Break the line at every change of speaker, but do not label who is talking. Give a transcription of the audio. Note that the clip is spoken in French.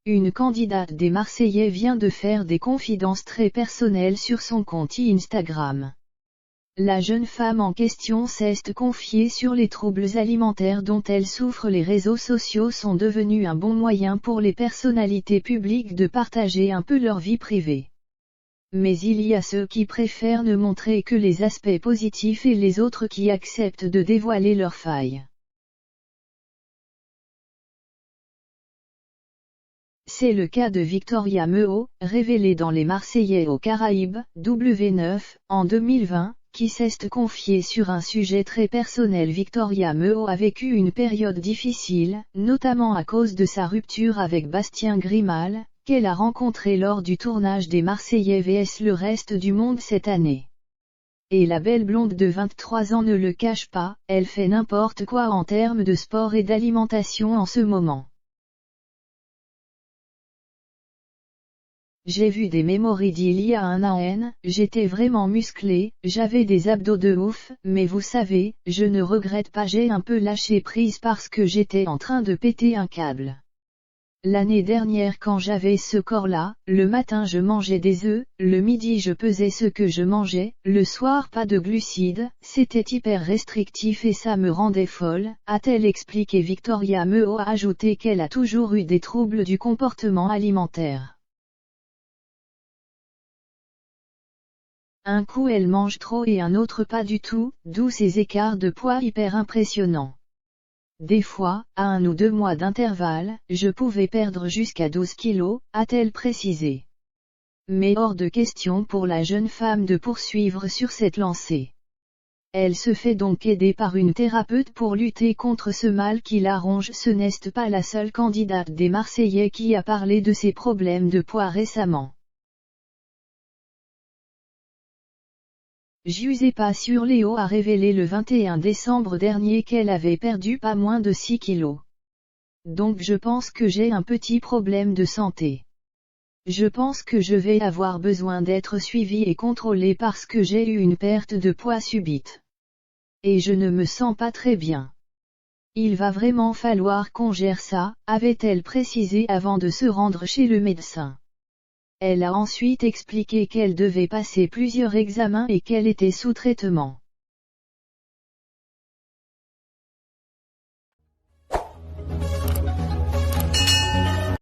Une candidate des Marseillais vient de faire des confidences très personnelles sur son compte Instagram. La jeune femme en question s'est confiée sur les troubles alimentaires dont elle souffre. Les réseaux sociaux sont devenus un bon moyen pour les personnalités publiques de partager un peu leur vie privée. Mais il y a ceux qui préfèrent ne montrer que les aspects positifs et les autres qui acceptent de dévoiler leurs failles. C'est le cas de Victoria Meault, révélée dans Les Marseillais aux Caraïbes, W9, en 2020, qui s'est confiée sur un sujet très personnel. Victoria Meault a vécu une période difficile, notamment à cause de sa rupture avec Bastien Grimal, qu'elle a rencontré lors du tournage des Marseillais vs le reste du monde cette année. Et la belle blonde de 23 ans ne le cache pas, elle fait n'importe quoi en termes de sport et d'alimentation en ce moment. J'ai vu des memories d'il y a un an, j'étais vraiment musclée, j'avais des abdos de ouf, mais vous savez, je ne regrette pas, j'ai un peu lâché prise parce que j'étais en train de péter un câble. L'année dernière quand j'avais ce corps-là, le matin je mangeais des œufs, le midi je pesais ce que je mangeais, le soir pas de glucides, c'était hyper restrictif et ça me rendait folle, a-t-elle expliqué. Victoria Meault a ajouté qu'elle a toujours eu des troubles du comportement alimentaire. Un coup elle mange trop et un autre pas du tout, d'où ces écarts de poids hyper impressionnants. Des fois, à 1 ou 2 mois d'intervalle, je pouvais perdre jusqu'à 12 kilos, a-t-elle précisé. Mais hors de question pour la jeune femme de poursuivre sur cette lancée. Elle se fait donc aider par une thérapeute pour lutter contre ce mal qui la ronge. Ce n'est pas la seule candidate des Marseillais qui a parlé de ses problèmes de poids récemment. Giuseppa Surleo a révélé le 21 décembre dernier qu'elle avait perdu pas moins de 6 kilos. Donc je pense que j'ai un petit problème de santé. Je pense que je vais avoir besoin d'être suivie et contrôlée parce que j'ai eu une perte de poids subite. Et je ne me sens pas très bien. Il va vraiment falloir qu'on gère ça, avait-elle précisé avant de se rendre chez le médecin. Elle a ensuite expliqué qu'elle devait passer plusieurs examens et qu'elle était sous traitement.